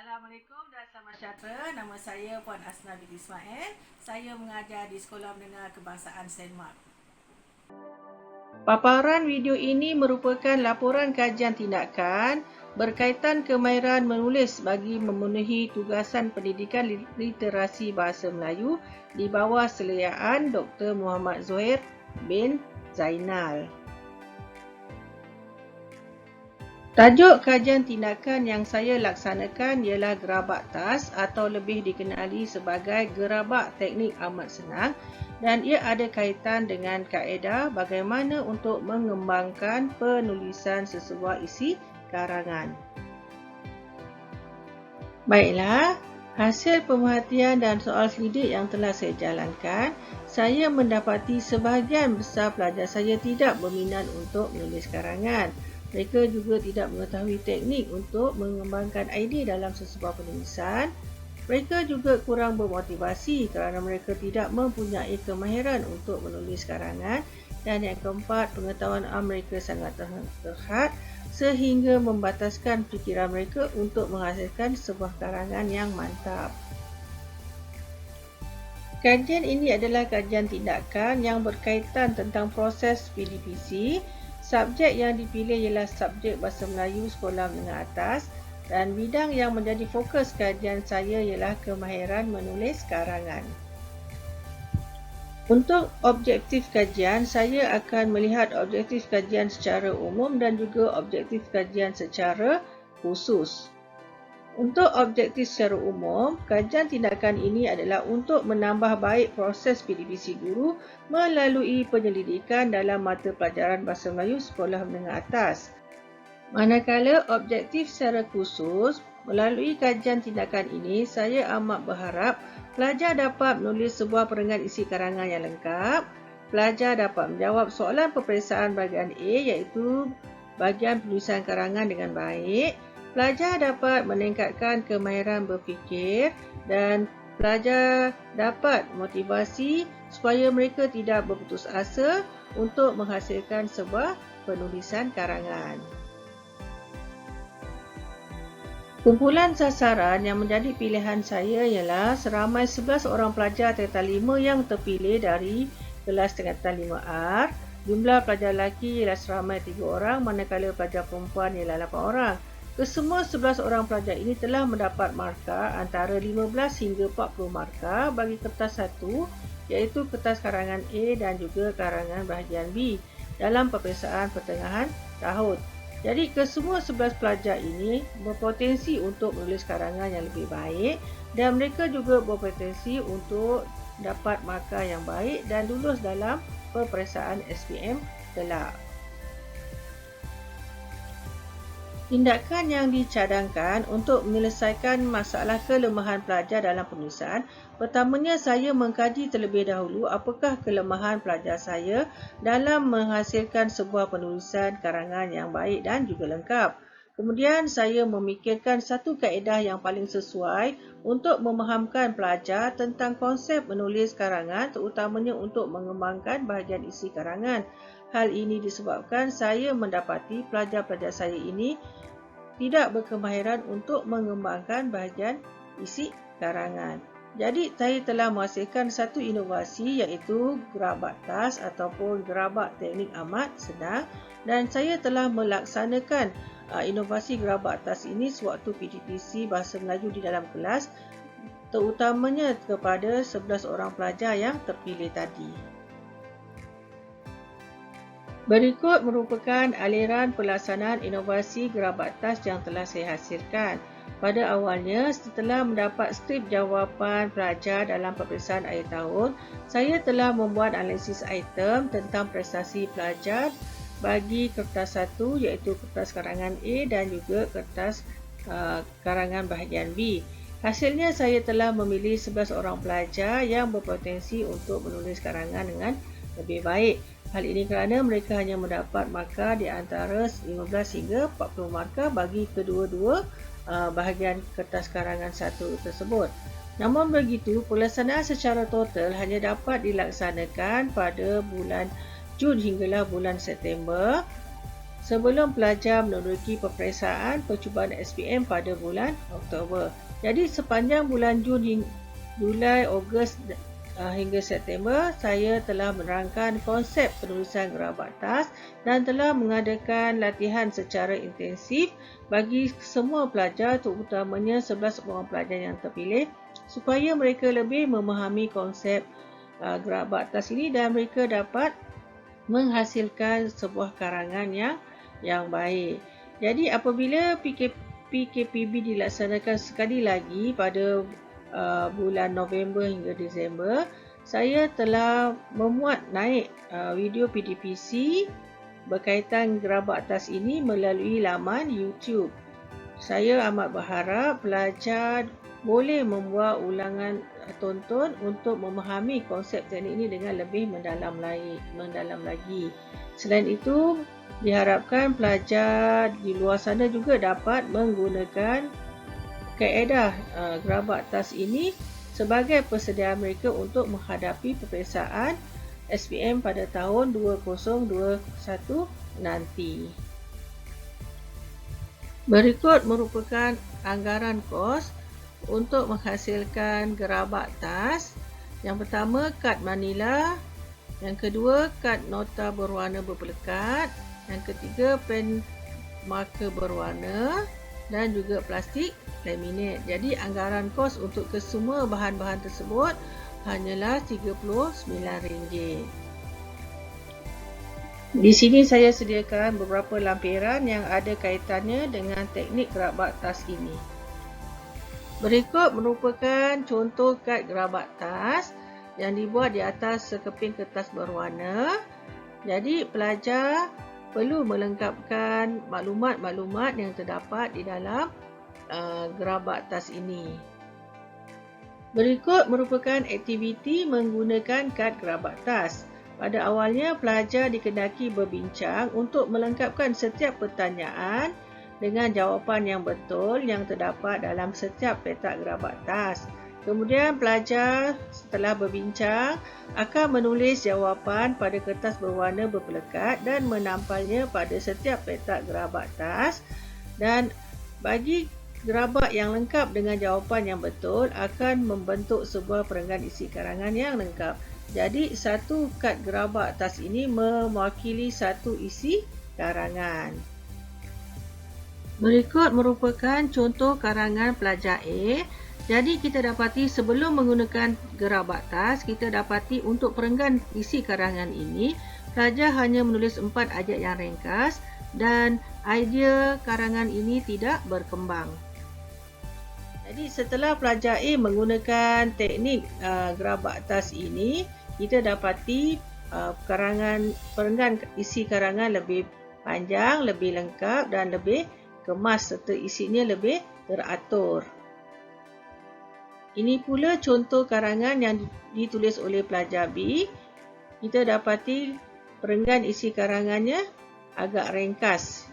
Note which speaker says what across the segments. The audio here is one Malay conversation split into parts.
Speaker 1: Assalamualaikum dan selamat sejahtera. Nama saya Puan Asna binti Ismail. Saya mengajar di Sekolah Menengah Kebangsaan Saint Mark. Paparan video ini merupakan laporan kajian tindakan berkaitan kemahiran menulis bagi memenuhi tugasan pendidikan literasi bahasa Melayu di bawah seliaan Dr. Muhammad Zohair bin Zainal. Tajuk kajian tindakan yang saya laksanakan ialah gerabak tas atau lebih dikenali sebagai gerabak teknik amat senang, dan ia ada kaitan dengan kaedah bagaimana untuk mengembangkan penulisan sesebuah isi karangan. Baiklah, hasil pemerhatian dan soal selidik yang telah saya jalankan, saya mendapati sebahagian besar pelajar saya tidak berminat untuk menulis karangan. Mereka juga tidak mengetahui teknik untuk mengembangkan idea dalam sesebuah penulisan. Mereka juga kurang bermotivasi kerana mereka tidak mempunyai kemahiran untuk menulis karangan. Dan yang keempat, pengetahuan mereka sangat terhad sehingga membataskan fikiran mereka untuk menghasilkan sebuah karangan yang mantap. Kajian ini adalah kajian tindakan yang berkaitan tentang proses PDPC. Subjek yang dipilih ialah subjek Bahasa Melayu Sekolah Menengah Atas, dan bidang yang menjadi fokus kajian saya ialah kemahiran menulis karangan. Untuk objektif kajian, saya akan melihat objektif kajian secara umum dan juga objektif kajian secara khusus. Untuk objektif secara umum, kajian tindakan ini adalah untuk menambah baik proses PDPC guru melalui penyelidikan dalam mata pelajaran Bahasa Melayu Sekolah Menengah Atas. Manakala objektif secara khusus, melalui kajian tindakan ini, saya amat berharap pelajar dapat menulis sebuah perenggan isi karangan yang lengkap. Pelajar dapat menjawab soalan peperiksaan bahagian A, iaitu bahagian penulisan karangan dengan baik. Pelajar dapat meningkatkan kemahiran berfikir dan pelajar dapat motivasi supaya mereka tidak berputus asa untuk menghasilkan sebuah penulisan karangan. Kumpulan sasaran yang menjadi pilihan saya ialah seramai 11 orang pelajar tingkatan 5 yang terpilih dari kelas tingkatan 5R. Jumlah pelajar lelaki ialah seramai 3 orang, manakala pelajar perempuan ialah 8 orang. Kesemua 11 orang pelajar ini telah mendapat markah antara 15 hingga 40 markah bagi kertas 1, iaitu kertas karangan A dan juga karangan bahagian B dalam peperiksaan pertengahan tahun. Jadi kesemua 11 pelajar ini berpotensi untuk menulis karangan yang lebih baik, dan mereka juga berpotensi untuk dapat markah yang baik dan lulus dalam peperiksaan SPM kelak. Tindakan yang dicadangkan untuk menyelesaikan masalah kelemahan pelajar dalam penulisan, pertamanya saya mengkaji terlebih dahulu apakah kelemahan pelajar saya dalam menghasilkan sebuah penulisan karangan yang baik dan juga lengkap. Kemudian saya memikirkan satu kaedah yang paling sesuai untuk memahamkan pelajar tentang konsep menulis karangan, terutamanya untuk mengembangkan bahagian isi karangan. Hal ini disebabkan saya mendapati pelajar-pelajar saya ini tidak berkemahiran untuk mengembangkan bahagian isi karangan. Jadi saya telah menghasilkan satu inovasi, iaitu gerabak tas ataupun gerabak teknik amat senang, dan saya telah melaksanakan inovasi gerabak tas ini sewaktu PDPC Bahasa Melayu di dalam kelas, terutamanya kepada 11 orang pelajar yang terpilih tadi. Berikut merupakan aliran pelaksanaan inovasi gerabak tas yang telah saya hasilkan. Pada awalnya, setelah mendapat skrip jawapan pelajar dalam peperiksaan akhir tahun, saya telah membuat analisis item tentang prestasi pelajar bagi kertas 1, iaitu kertas karangan A dan juga kertas karangan bahagian B. Hasilnya, saya telah memilih 11 orang pelajar yang berpotensi untuk menulis karangan dengan lebih baik. Hal ini kerana mereka hanya mendapat markah di antara 15 hingga 40 markah bagi kedua-dua bahagian kertas karangan 1 tersebut. Namun begitu, pelaksanaan secara total hanya dapat dilaksanakan pada bulan Jun hinggalah bulan September. sebelum pelajar meneroki peperiksaan percubaan SPM pada bulan Oktober. Jadi sepanjang bulan Julai, Ogos hingga September, saya telah menerangkan konsep penulisan gerabak tas dan telah mengadakan latihan secara intensif bagi semua pelajar, terutamanya 11 orang pelajar yang terpilih, supaya mereka lebih memahami konsep gerabak tas ini dan mereka dapat menghasilkan sebuah karangan yang baik. Jadi apabila PKPB dilaksanakan sekali lagi pada bulan November hingga Disember, saya telah memuat naik video PDPC berkaitan gerabak tas ini melalui laman YouTube. Saya amat berharap pelajar boleh membuat ulangan tonton untuk memahami konsep teknik ini dengan lebih mendalam lagi. Selain itu, diharapkan pelajar di luar sana juga dapat menggunakan kaedah gerabak tas ini sebagai persediaan mereka untuk menghadapi peperiksaan SPM pada tahun 2021 nanti. Berikut merupakan anggaran kos untuk menghasilkan gerabak tas. Yang pertama, kad manila. Yang kedua, kad nota berwarna berpelekat. Yang ketiga, pen marker berwarna dan juga plastik laminate. Jadi anggaran kos untuk kesemua bahan-bahan tersebut hanyalah RM39. Di sini saya sediakan beberapa lampiran yang ada kaitannya dengan teknik gerabak tas ini. Berikut merupakan contoh kad gerabak tas yang dibuat di atas sekeping kertas berwarna. Jadi pelajar perlu melengkapkan maklumat-maklumat yang terdapat di dalam gerabak tas ini. Berikut merupakan aktiviti menggunakan kad gerabak tas. Pada awalnya, pelajar dikendaki berbincang untuk melengkapkan setiap pertanyaan dengan jawapan yang betul yang terdapat dalam setiap petak gerabak tas. Kemudian pelajar setelah berbincang akan menulis jawapan pada kertas berwarna berpelekat dan menampalnya pada setiap petak gerabak tas, dan bagi gerabak yang lengkap dengan jawapan yang betul akan membentuk sebuah perenggan isi karangan yang lengkap. Jadi satu kad gerabak tas ini mewakili satu isi karangan. Berikut merupakan contoh karangan pelajar A. Jadi kita dapati sebelum menggunakan gerabak tas, kita dapati untuk perenggan isi karangan ini, pelajar hanya menulis 4 ayat yang ringkas dan idea karangan ini tidak berkembang. Jadi setelah pelajar A menggunakan teknik gerabak tas ini, kita dapati perenggan isi karangan lebih panjang, lebih lengkap dan lebih kemas serta isinya lebih teratur. Ini pula contoh karangan yang ditulis oleh pelajar B. Kita dapati perenggan isi karangannya agak ringkas.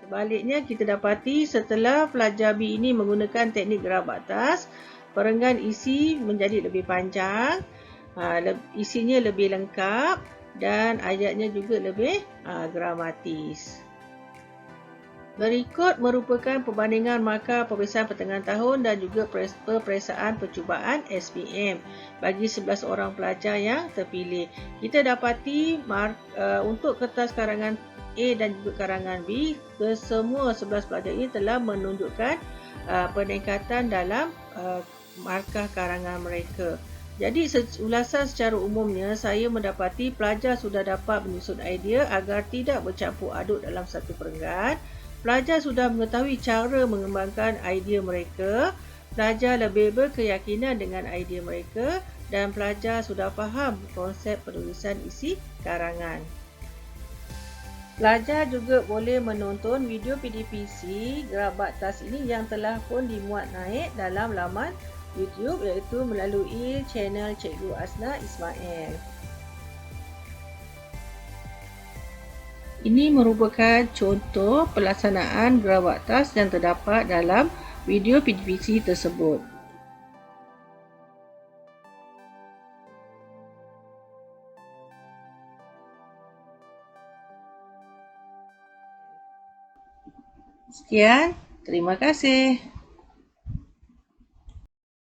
Speaker 1: Sebaliknya, kita dapati setelah pelajar B ini menggunakan teknik gerabak tas, perenggan isi menjadi lebih panjang, isinya lebih lengkap dan ayatnya juga lebih gramatis. Berikut merupakan perbandingan markah peperiksaan pertengahan tahun dan juga peperiksaan percubaan SPM bagi 11 orang pelajar yang terpilih. Kita dapati untuk kertas karangan A dan juga karangan B, kesemua 11 pelajar ini telah menunjukkan peningkatan dalam markah karangan mereka. Jadi ulasan secara umumnya, saya mendapati pelajar sudah dapat menyusun idea agar tidak bercampur aduk dalam satu perenggan. Pelajar sudah mengetahui cara mengembangkan idea mereka, pelajar lebih berkeyakinan dengan idea mereka dan pelajar sudah faham konsep penulisan isi karangan. Pelajar juga boleh menonton video PDPC gerabak tas ini yang telah pun dimuat naik dalam laman YouTube, iaitu melalui channel Cikgu Asna Ismail. Ini merupakan contoh pelaksanaan gerabak tas yang terdapat dalam video PDPC tersebut. Sekian, terima kasih.